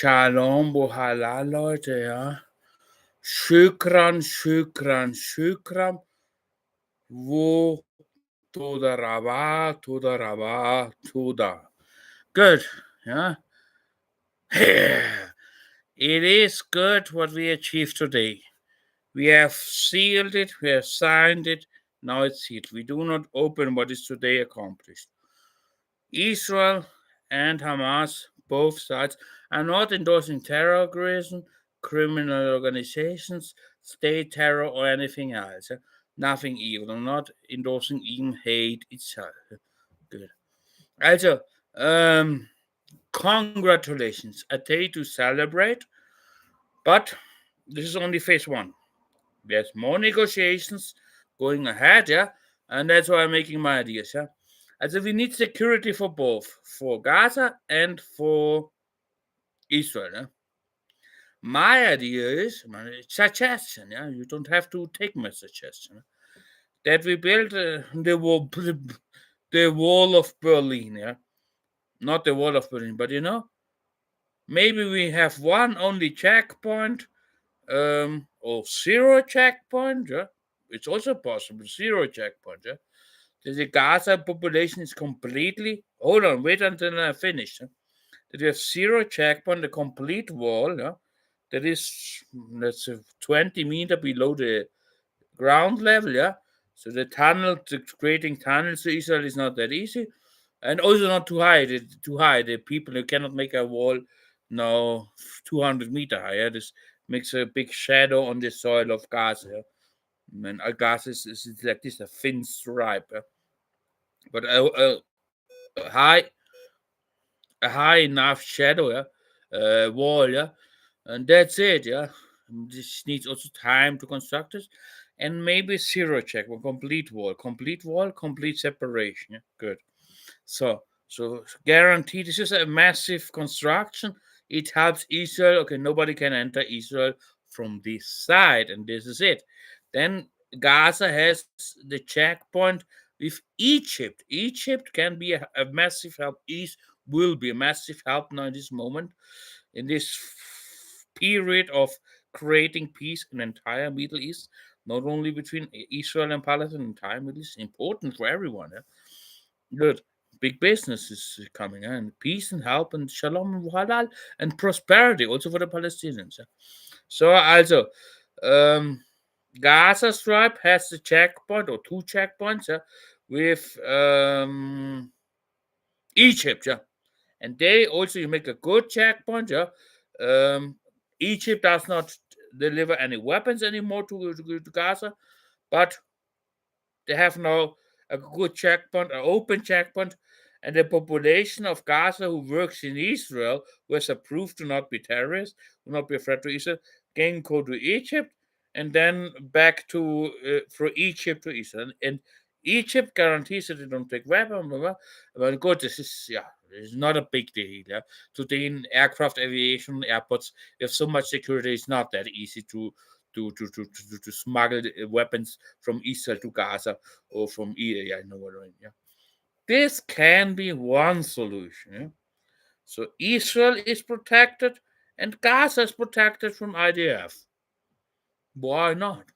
Shalom, Bohala, Leute, ja. Shukran, shukran, shukran. Wo toda raba, toda raba, toda. Good, yeah. It is good what we achieved today. We have sealed it, we have signed it, now it's sealed. We do not open what is today accomplished. Israel and Hamas, both sides, are not endorsing terrorism, criminal organizations, state terror, or anything else. Nothing evil. They're not endorsing even hate itself. Good. Also, congratulations. A day to celebrate, but this is only phase one. There's more negotiations going ahead, yeah, and that's why I'm making my ideas, yeah. Also, we need security for both, for Gaza and for Israel. Yeah? My idea is, my suggestion, yeah, you don't have to take my suggestion, that we build the wall of Berlin, yeah, not the wall of Berlin, but maybe we have one only checkpoint, or zero checkpoint, yeah. It's also possible, zero checkpoint, yeah. The Gaza population is completely. Hold on, wait until I finish. That you have zero checkpoint, the complete wall. That's 20 meter below the ground level. Yeah, so creating tunnels to Israel is not that easy, and also not too high. Too high. The people you cannot make a wall now 200 meter high. Yeah? This makes a big shadow on the soil of Gaza. Yeah? And Gaza is like this, a thin stripe. Yeah? But a high enough shadow, yeah, wall, yeah, and that's it, yeah. This needs also time to construct it, and maybe zero check or complete wall, complete separation. Yeah? Good. So guaranteed. This is a massive construction. It helps Israel. Okay, nobody can enter Israel from this side, and this is it. Then Gaza has the checkpoint with Egypt. Egypt can be a massive help. East will be a massive help now in this moment, in this period of creating peace in the entire Middle East, not only between Israel and Palestine, entire Middle East, important for everyone. Yeah? Good. Big business is coming, and peace and help and shalom and halal and prosperity also for the Palestinians. Yeah? So also, Gaza Strip has the checkpoint or two checkpoints, yeah, with Egypt, yeah, and they also you make a good checkpoint, yeah. Egypt does not deliver any weapons anymore to Gaza, but they have now a good checkpoint, an open checkpoint, and the population of Gaza who works in Israel, who is approved to not be terrorists, will not be a threat to Israel, can go to Egypt and then back to from Egypt to Israel. And Egypt guarantees that they don't take weapons. But good, this is not a big deal. Yeah? Today in aircraft aviation airports, you have so much security. It's not that easy to smuggle weapons from Israel to Gaza or from yeah, I know what I mean. Yeah, this can be one solution. Yeah? So Israel is protected and Gaza is protected from IDF. Why not?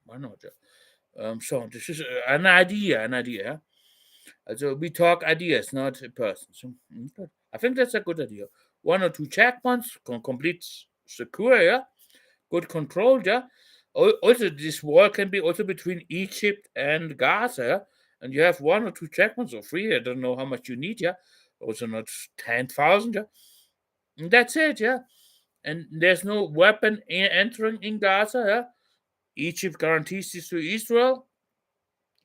Why not? Yeah? So this is an idea. Yeah? So we talk ideas, not persons. Okay. I think that's a good idea. One or two checkpoints, complete secure, yeah, good control, yeah. Also, this war can be also between Egypt and Gaza, yeah? And you have one or two checkpoints or three. I don't know how much you need, yeah. Also not 10,000, yeah. And that's it, yeah. And there's no weapon entering in Gaza, yeah. Egypt guarantees this to Israel,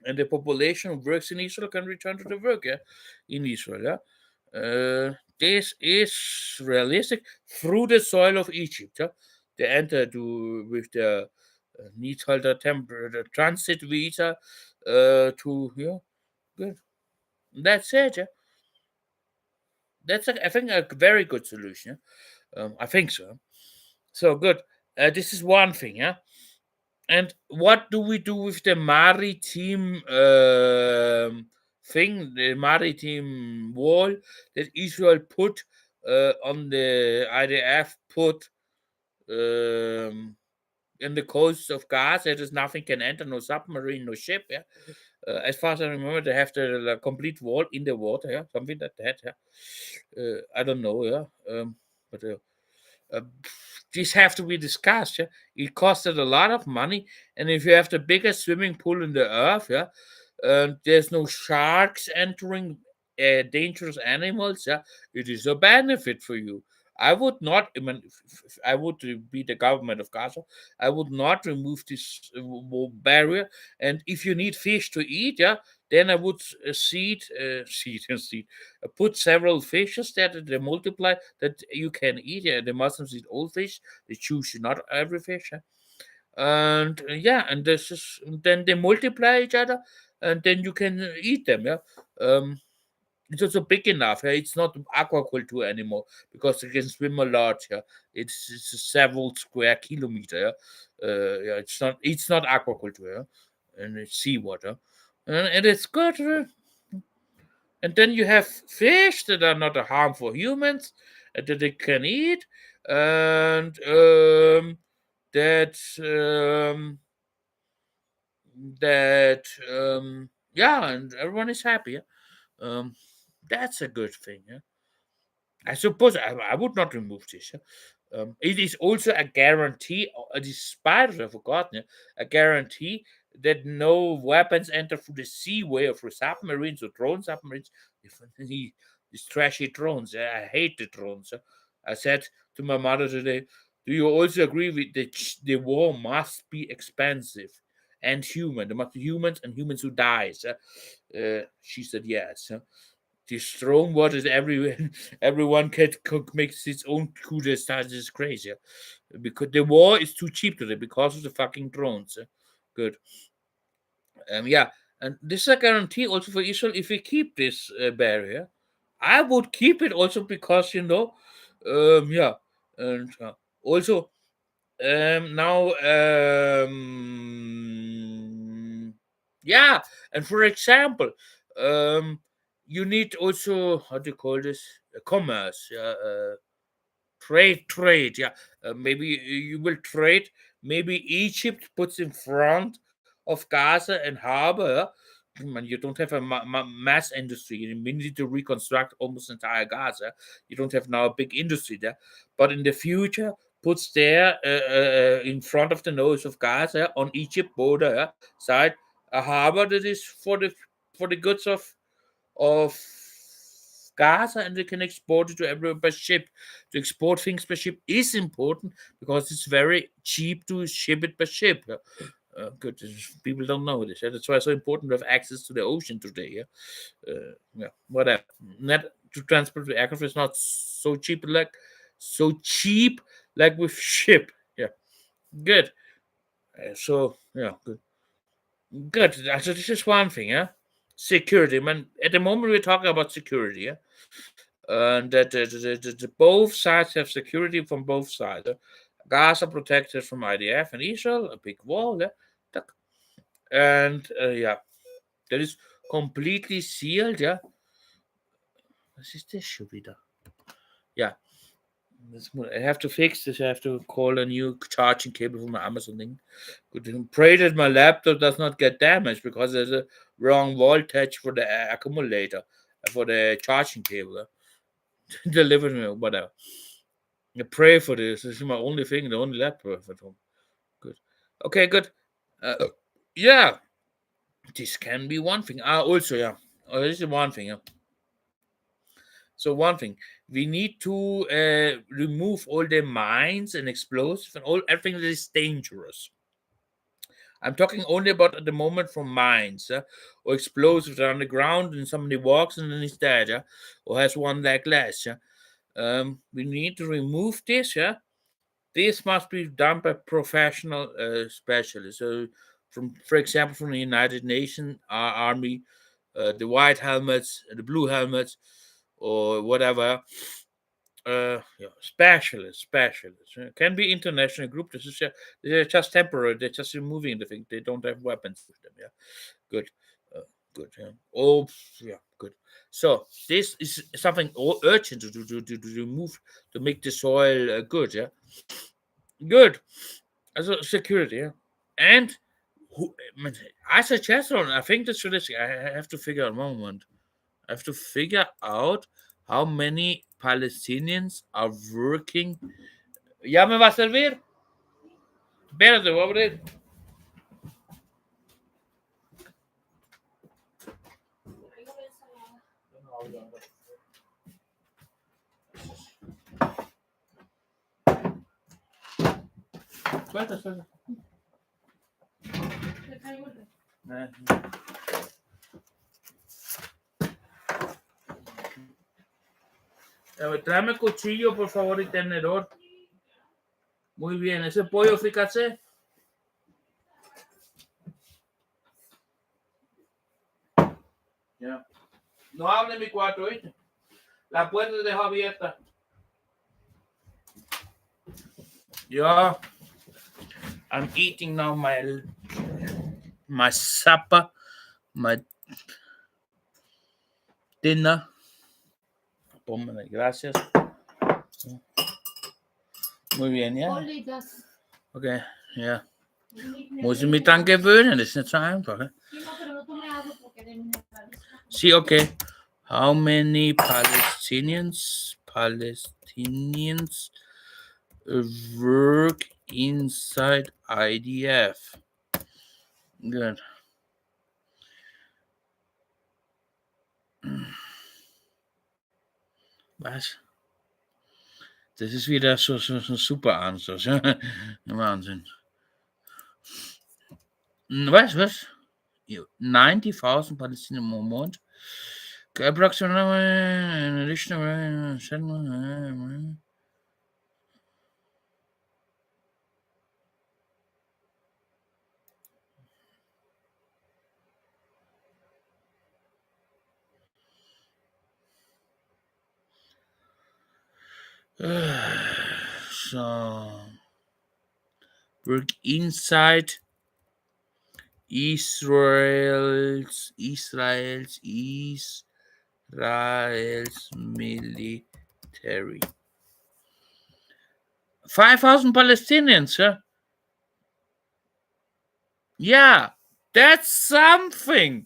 and the population who works in Israel can return to the work, yeah, in Israel, yeah. This is realistic through the soil of Egypt, yeah. They enter with the Niedholder the transit visa to good. That's it, yeah. That's I think a very good solution. Yeah? I think so. So good. This is one thing, yeah. And what do we do with the maritime thing, the maritime wall that Israel put on the IDF put in the coast of Gaza. There's nothing can enter, no submarine, no ship. Yeah, as far as I remember, they have the complete wall in the water. Yeah, something like that. Yeah, I don't know. Yeah, but uh, these have to be discussed. Yeah, it costed a lot of money, and if you have the biggest swimming pool in the earth, yeah, there's no sharks entering, dangerous animals. Yeah, it is a benefit for you. I would not, I mean, if I would be the government of Gaza, I would not remove this barrier. And if you need fish to eat, yeah, then I would seed, put several fishes that they multiply that you can eat. Yeah, the Muslims eat all fish. The Jews should not every fish. Yeah? And yeah, and this is then they multiply each other, and then you can eat them. Yeah, it's also big enough. Yeah? It's not aquaculture anymore because they can swim a lot. Yeah, it's several square kilometer. Yeah, it's not aquaculture. Yeah? And it's seawater, and it's good. And then you have fish that are not a harm for humans, that they can eat, and that um, yeah, and everyone is happy. Yeah? Um, that's a good thing. Yeah? I suppose I would not remove this. Yeah? It is also a guarantee, despite I forgot, yeah, a guarantee that no weapons enter through the seaway or through submarines or drone submarines. If these trashy drones, I hate the drones. I said to my mother today, "Do you also agree with the war must be expensive and human? There must be humans and humans who dies." She said yes. This drone war is everywhere. Everyone can makes its own coup d'etat. This is crazy. Because the war is too cheap today because of the fucking drones. Good. Yeah, and this is a guarantee also for Israel. If we keep this barrier, I would keep it also because yeah, and also now yeah, and for example, um, you need also how do you call this commerce. Yeah, trade, yeah. Maybe you will trade. Maybe Egypt puts in front of Gaza and harbor. Man, you don't have a mass industry. You need to reconstruct almost entire Gaza. You don't have now a big industry there. But in the future, puts there in front of the nose of Gaza on Egypt border side a harbor that is for the goods of Gaza, and they can export it to everywhere by ship. To export things by ship is important because it's very cheap to ship it by ship. Good. People don't know this. Yeah? That's why it's so important to have access to the ocean today. Yeah, whatever. Not to transport the aircraft is not so cheap like with ship. Yeah, good. So yeah, good. Good. So this is one thing. Yeah, security. Man, at the moment we're talking about security. Yeah, and that both sides have security from both sides. Gaza protected from IDF and Israel, a big wall, yeah. And yeah, that is completely sealed. Yeah, what is this should be done? Yeah, I have to fix this. I have to call a new charging cable from my Amazon thing. Good. Pray that my laptop does not get damaged because there's a wrong voltage for the accumulator for the charging cable. Deliver me whatever. I pray for this. This is my only thing, the only laptop at home. Good. Okay, good. Yeah, this can be one thing. Also, yeah. This is one thing. Yeah. So one thing, we need to remove all the mines and explosives and all everything that is dangerous. I'm talking only about at the moment from mines or explosives that are on the ground and somebody walks and then he's dead, yeah, or has one leg less. Yeah. We need to remove this. Yeah. This must be done by professional specialists. So, for example, from the United Nations Army, the white helmets, the blue helmets, or whatever. Yeah, specialists. Can be international group. They're just temporary. They're just removing the thing. They don't have weapons with them. Yeah, good. Uh, good. Yeah. Oh, yeah, good. So this is something urgent to remove to make the soil good. Yeah, good. Also security. Yeah, and I suggest on. I think this should. I have to figure out one moment. I have to figure out how many Palestinians are working. Ja, men vad server? Espérate, voy a abrir. Suelta, suelta. Tráeme cuchillo, por favor, y tenedor. Muy bien, ese pollo fricase. Ya. No hable en mi cuarto, ¿oíste? La puerta dejó abierta. Yeah, I'm eating now my supper, my dinner. Póngale, gracias. Muy bien, ja. Okay, ja. Muss ich mich dran gewöhnen, das ist nicht so einfach. See, okay. How many Palestinians work inside IDF? Good. Was? Das ist wieder so super Ansatz. Wahnsinn. Was? 90,000 Palestinian moment. Approximately an additional so work inside Israel's military. 5,000 Palestinians, huh? Yeah, that's something.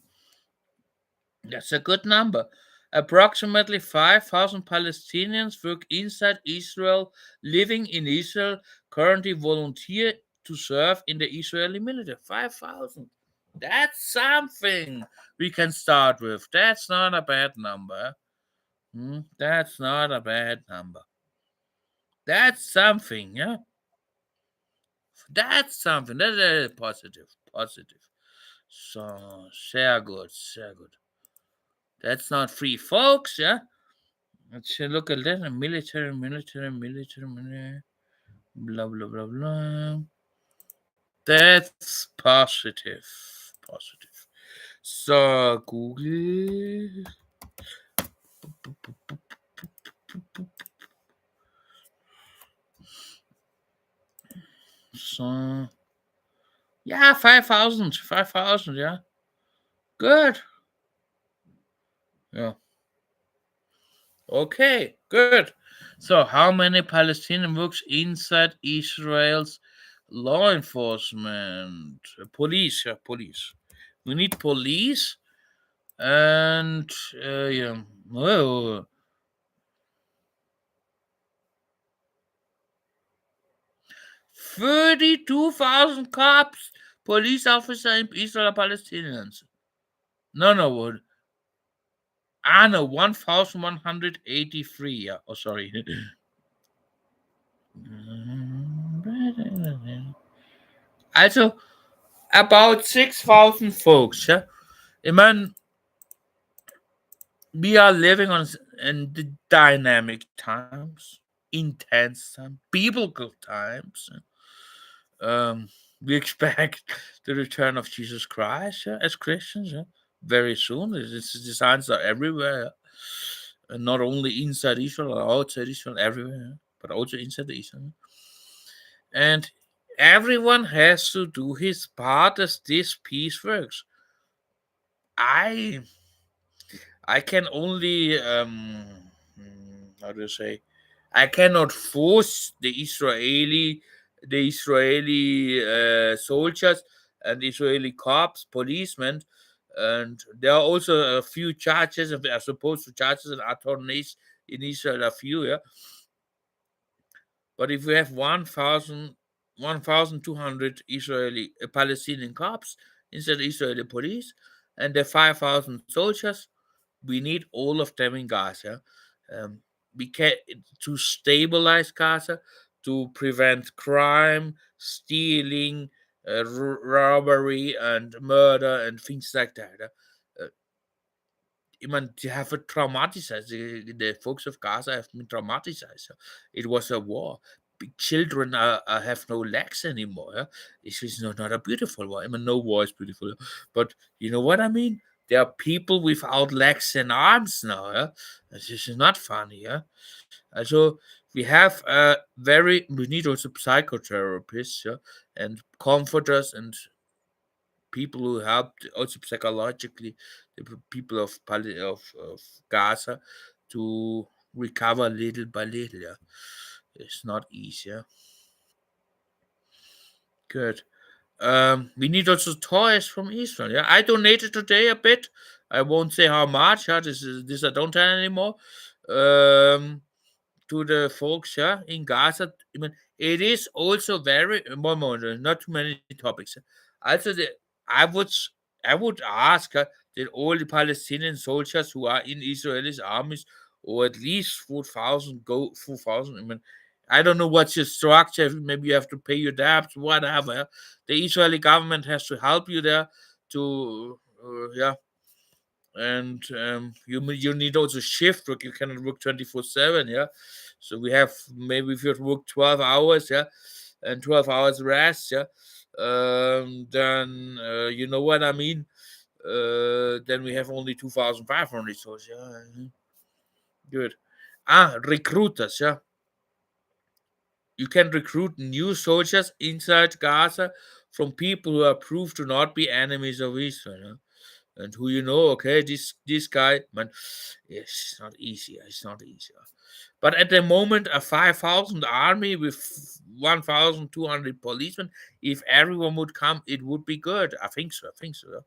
That's a good number. Approximately 5,000 Palestinians work inside Israel, living in Israel, currently volunteer to serve in the Israeli military. 5,000. That's something we can start with. That's not a bad number. That's not a bad number. That's something, yeah? That's something. That's positive. Positive. So, sehr good. Sehr good. That's not free, folks, yeah? Let's look at that. Military. Blah, blah, blah, blah. That's positive. Positive. So, Google. So, yeah, 5,000. 5,000, yeah. Good. Yeah. Okay, good. So, how many Palestinian works inside Israel's law enforcement? Police, yeah, police. We need police, and yeah, well, 32,000 cops, police officers in Israel are Palestinians. No, what? No, 1,183. Yeah. Oh, sorry. Also, about 6,000 folks. Yeah? I mean, we are living in the dynamic times, intense times, biblical times. We expect the return of Jesus Christ as Christians very soon. The signs are everywhere, and not only inside Israel or outside Israel, everywhere, but also inside Israel. And everyone has to do his part as this peace works. I I can only how do you say? I cannot force the Israeli soldiers and Israeli cops, policemen, and there are also a few charges, and are supposed to charges and attorneys in Israel, a few, yeah. But if we have 1,200 Israeli Palestinian cops instead of Israeli police, and the 5,000 soldiers, we need all of them in Gaza. Um, we can to stabilize Gaza, to prevent crime, stealing, robbery, and murder, and things like that. I mean, they have a traumatized. The folks of Gaza have been traumatized. It was a war. Children have no legs anymore. This is not a beautiful war. I mean, no war is beautiful, but you know what I mean. There are people without legs and arms now. This is not funny. So we have we need also psychotherapists, and comforters, and people who helped also psychologically the people of Gaza to recover little by little. Yeah, it's not easy. Yeah? Good. We need also toys from Israel. Yeah, I donated today a bit. I won't say how much. Yeah, this I don't tell anymore. Um, to the folks, in Gaza. I mean, it is also very one more, not too many topics. Also, I would ask that all the Palestinian soldiers who are in Israeli armies, or at least 4,000, go 4,000. I mean, I don't know what's your structure. Maybe you have to pay your debts, whatever. The Israeli government has to help you there to, yeah, and you need also shift work. You cannot work 24/7. Yeah, so we have, maybe if you work 12 hours, yeah, and 12 hours rest, yeah, then you know what I mean. Then we have only 2,500 souls. Yeah, good. Recruiters. Yeah, you can recruit new soldiers inside Gaza from people who are proved to not be enemies of Israel. And who, okay, this guy, man, yes, it's not easy. It's not easy. But at the moment, a 5,000 army with 1,200 policemen, if everyone would come, it would be good. I think so. I think so.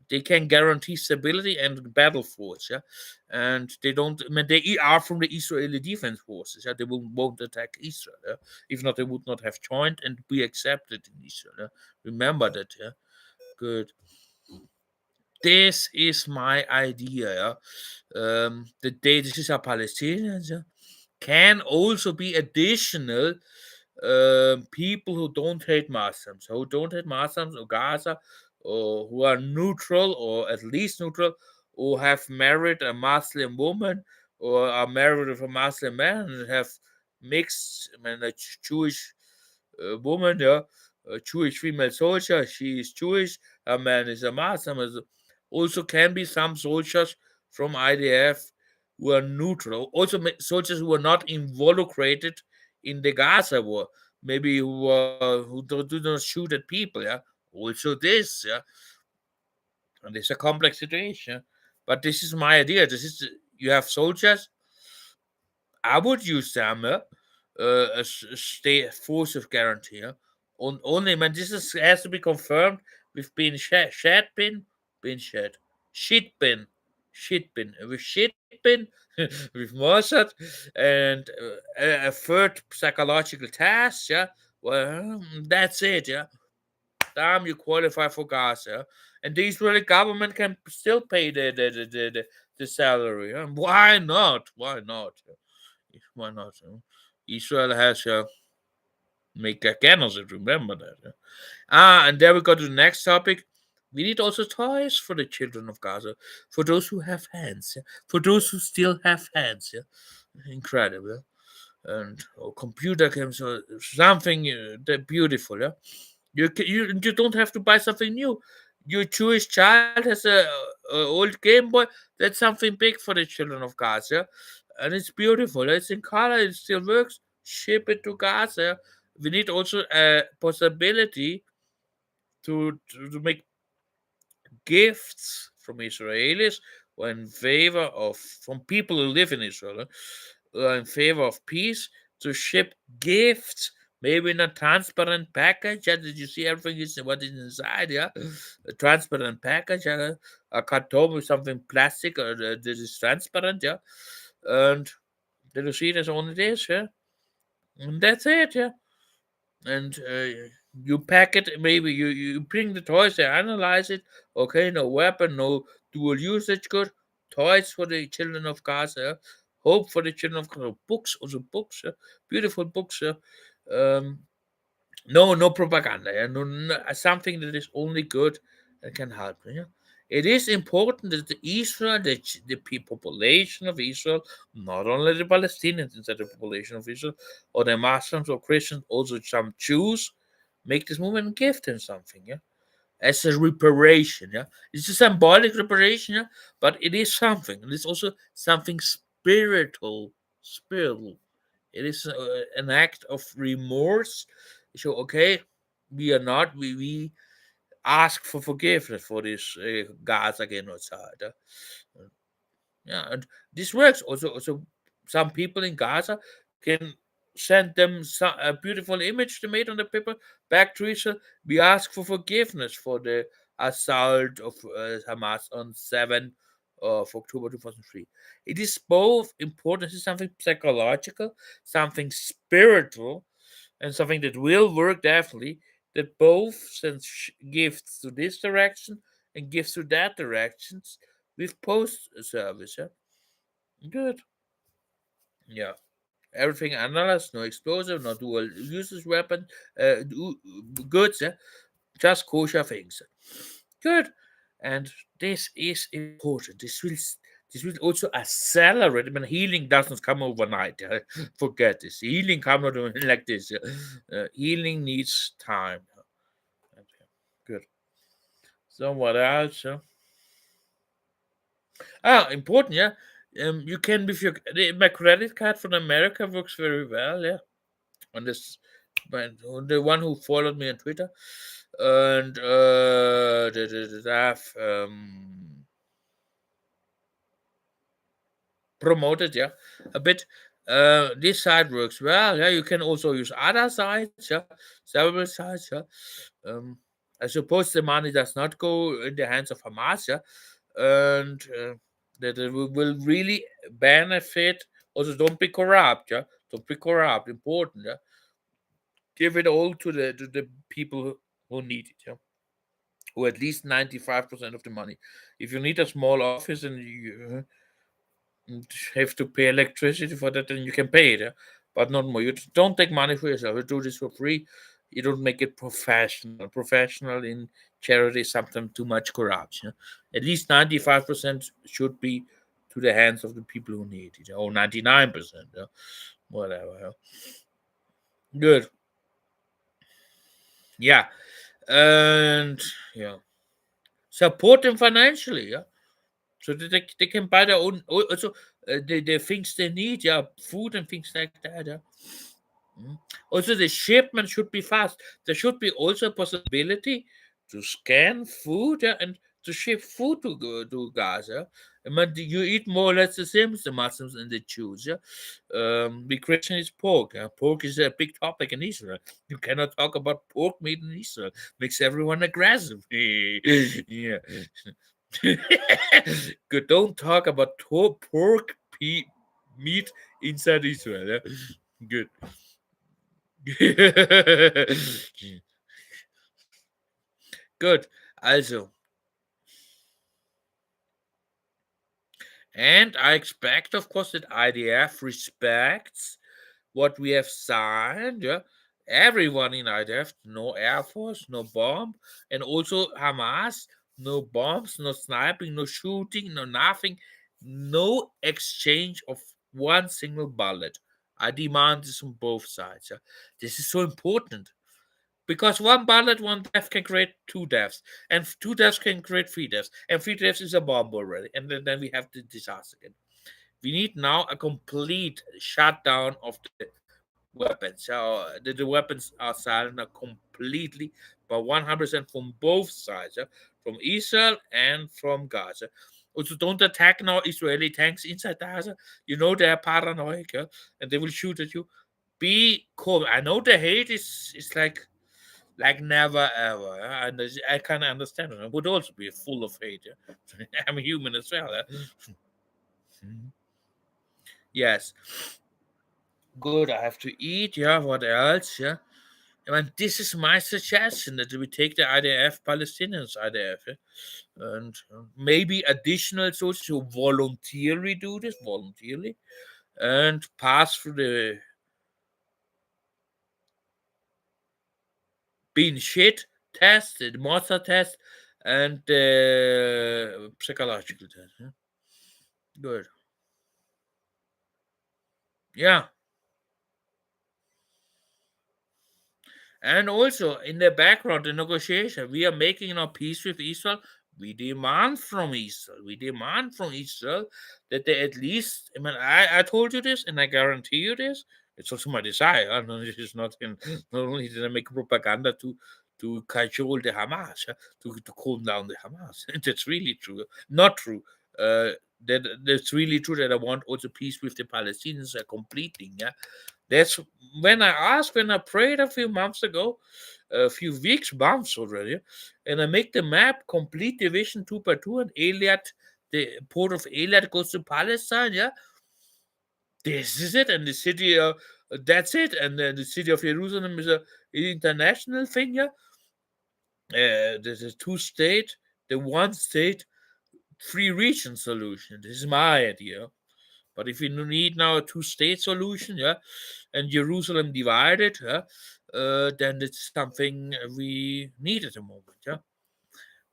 They can guarantee stability and battle force. Yeah, and they don't. I mean, they are from the Israeli defense forces. Yeah, they won't attack Israel. Yeah? If not, they would not have joined and be accepted in Israel. Yeah? Remember that. Yeah, good. This is my idea. Yeah? This is a Palestinians. Yeah? Can also be additional people who don't hate Muslims, or Gaza, or who are neutral, or at least neutral, or have married a Muslim woman, or are married with a Muslim man, and have mixed, I mean, a Jewish woman, yeah, a Jewish female soldier. She is Jewish. A man is a Muslim. Also, can be some soldiers from IDF who are neutral. Also, soldiers who are not involucrated in the Gaza war. Maybe who do not shoot at people. Yeah. Also, this. Yeah. And it's a complex situation. But this is my idea. You have soldiers. I would use them, a state force of guarantee. Only when has to be confirmed with being shed bin, bin shed, shit bin, with shit bin, with Mossad, and a third psychological test. Yeah, well, that's it. Yeah, damn, you qualify for Gaza, and the Israeli government can still pay the salary. Why not? Why not? Why not? Israel has make a genocide. Remember that. And there we go to the next topic. We need also toys for the children of Gaza, for those who have hands, for those who still have hands. Incredible. And computer games or something beautiful. Yeah, you don't have to buy something new. Your Jewish child has a old Game Boy. That's something big for the children of Gaza, and it's beautiful. It's in color. It still works. Ship it to Gaza. We need also a possibility to make gifts from Israelis were in favor of, from people who live in Israel, were in favor of peace, to ship gifts, maybe in a transparent package. Yeah, did you see everything is what is inside? Yeah, a transparent package, a carton with something plastic or that is transparent. Yeah, and did you see that's only this? Yeah, and that's it. Yeah, and you pack it. Maybe you bring the toys. They analyze it. Okay, no weapon, no dual usage. Good toys for the children of Gaza. Yeah? Hope for the children of Gaza. Books, also books. Yeah? Beautiful books. Yeah? Um, no propaganda. Yeah? No, something that is only good and can help. Yeah? It is important that the Israel, the population of Israel, not only the Palestinians inside the population of Israel, or the Muslims or Christians, also some Jews, make this movement and give them something. Yeah, as a reparation. Yeah, it's a symbolic reparation. Yeah, but it is something. It is also something spiritual. Spiritual. It is an act of remorse. So okay, we are not. We ask for forgiveness for this Gaza genocide. Yeah, and this works. Also, some people in Gaza can send them a beautiful image they made on the paper back to Israel. We ask for forgiveness for the assault of Hamas on 7th of October 2003. It is both important. It's something psychological, something spiritual, and something that will work definitely. That both sends gifts to this direction and gifts to that directions with post service. Yeah, good. Yeah, everything analyzed, no explosive, no dual uses weapon, goods. Yeah, just kosher things. Good, and this is important. This will also accelerate. I mean, healing doesn't come overnight. Forget this. Healing comes not like this. Healing needs time. Good. So what else? Important. Yeah. You can with your my credit card from America works very well. Yeah, on this, but the one who followed me on Twitter, and I've promoted, yeah, a bit. This site works well. Yeah, you can also use other sites. Yeah, several sites. Yeah, um, I suppose the money does not go in the hands of Hamas. Yeah, and that it will really benefit. Also, don't be corrupt. Yeah, don't be corrupt. Important. Yeah, give it all to the people who need it. Yeah, who at least 95% of the money. If you need a small office and you have to pay electricity for that, then you can pay it, yeah? But not more. You don't take money for yourself. You do this for free. You don't make it professional. Professional in charity is sometimes too much corruption. At least 95% should be to the hands of the people who need it, or 99%. Yeah? Whatever. Yeah? Good. Yeah. And yeah, support them financially. Yeah, so that they can buy their own also the things they need, yeah, food and things like that. Yeah. Also the shipment should be fast. There should be also a possibility to scan food, yeah, and to ship food to Gaza. I mean, you eat more or less the same as the Muslims and the Jews. Yeah, the Christian is pork. Yeah? Pork is a big topic in Israel. You cannot talk about pork meat in Israel. Makes everyone aggressive. Yeah. Good. Don't talk about pork meat inside Israel. Yeah? Good. Good. Also, and I expect, of course, that IDF respects what we have signed. Yeah? Everyone in IDF, no Air Force, no bomb, and also Hamas, no bombs, no sniping, no shooting, no nothing, no exchange of one single bullet. I demand this on both sides. Yeah? This is so important. Because one bullet, one death can create two deaths, and two deaths can create three deaths, and three deaths is a bomb already, and then we have the disaster again. We need now a complete shutdown of the weapons. So the weapons are silent completely, but 100% from both sides. Yeah? from Israel and from Gaza. Also, don't attack now Israeli tanks inside Gaza. You know they are paranoid, and they will shoot at you. Be calm. I know the hate is like never ever. And I can understand it. I would also be full of hate. I'm a human as well. Yes. Good. I have to eat. Yeah. What else? Yeah. And this is my suggestion that we take the IDF, Palestinians IDF, and maybe additional soldiers who voluntarily do this, and pass through the being shit test, the monster test, and the psychological test. Good. Yeah. And also in the background, the negotiation, we are making a peace with Israel. We demand from Israel. We demand from Israel that they at least. I mean, I told you this, and I guarantee you this. It's also my desire. This is not in. Not only did I make propaganda to cajole the Hamas, to calm down the Hamas. That's really true. Not true. That's really true that I want also peace with the Palestinians, a complete thing. Yeah, that's when I prayed a few months ago, a few weeks, months already, and I make the map complete division 2 by 2, and Eilat, the port of Eilat goes to Palestine. Yeah, this is it, and the city, that's it, and then the city of Jerusalem is a international thing. Yeah, there's a two-state, the one-state, three-region solution. This is my idea. But if we need now a two-state solution, yeah, and Jerusalem divided, yeah, then it's something we need at the moment, yeah.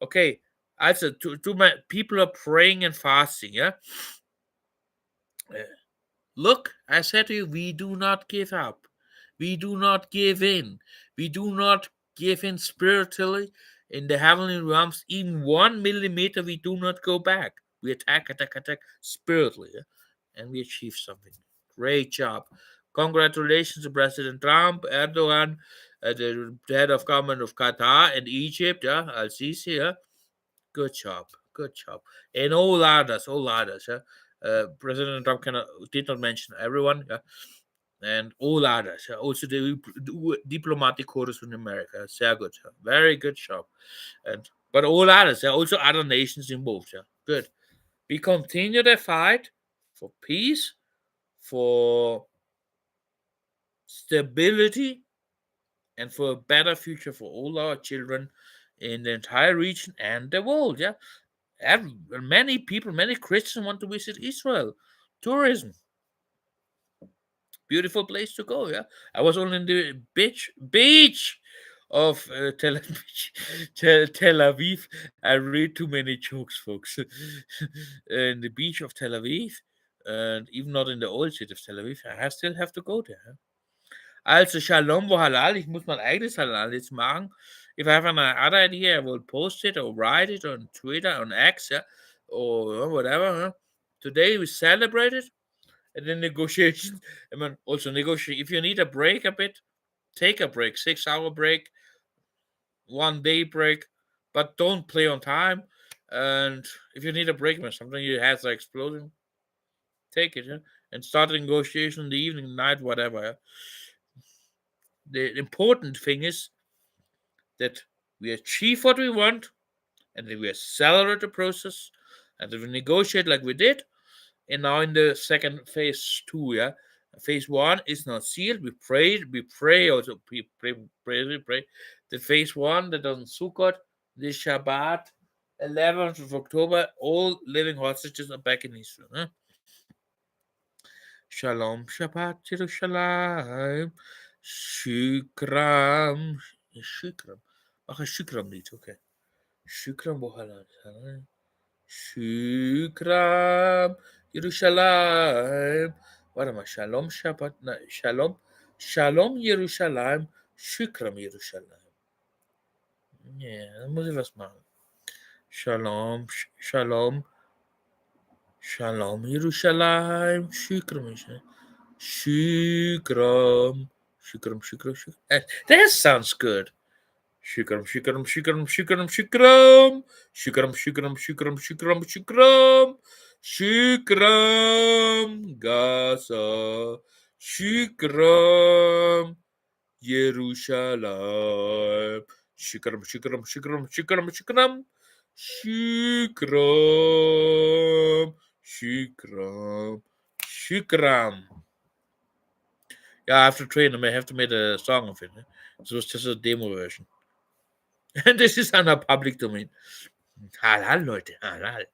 Okay, also to my people are praying and fasting, yeah. Look, I said to you, we do not give up. We do not give in. We do not give in spiritually in the heavenly realms. Even 1 millimeter, we do not go back. We attack spiritually, yeah? And we achieve something. Great job. Congratulations to President Trump, Erdogan, the head of government of Qatar and Egypt, yeah, Al-Sisi, yeah. Good job. Good job. And all others, yeah. President Trump did not mention everyone, yeah, and all others, yeah. Also the diplomatic corps in America. Sehr good, yeah. Very good job. And but all others, yeah, also other nations involved, yeah. Good. We continue the fight for peace, for stability, and for a better future for all our children in the entire region and the world, yeah. Many people, many Christians want to visit Israel. Tourism, beautiful place to go. Yeah, I was only in the beach of Tel Aviv. I read too many jokes, folks. In the beach of Tel Aviv, and even not in the old city of Tel Aviv. I still have to go there. Yeah? Also, Shalom wo halal. Ich muss mein eigenes Halal jetzt machen. If I have an other idea, I will post it or write it on Twitter, on X, yeah, or whatever. Huh? Today we celebrated, and then negotiations. I mean, also negotiate. If you need a break a bit, take a break. 6 hour break, 1 day break, but don't play on time. And if you need a break, when something your heads are exploding, take it, yeah? And start the negotiation in the evening, night, whatever. Yeah? The important thing is that we achieve what we want, and then we accelerate the process, and then we negotiate like we did. And now in the second phase 2, yeah, phase 1 is not sealed. We pray also. We pray. The phase 1 that on Sukkot, the Shabbat, 11th of October, all living hostages are back in Israel. Huh? Shalom, Shabbat, Yerushalayim, Shukram, Shukram. Ach, ein Shukram-Lied, okay. Shukram, Bohalan. Shukram, Yerushalayim. Warte mal, Shalom, Shabbat, Shalom, Shalom, Yerushalayim, Shukram, Yerushalayim. Ja, dann muss ich was machen. Shalom, Shalom, Shalom, Yerushalayim, Shukram, Shukram, Shukram. That sounds good. Shikram, shikram, shikram, shikram, shikram. Shikram, shikram, shikram, shikram, shikram. Shikram, Gaza. Shikram, Jerusalem. Shikram, shikram, shikram, shikram, shikram. Shikram, shikram, shikram. Yeah, I have to train. I may have to make a song of it. So it's just a demo version. And this is on a public domain. Halal, Leute, halal.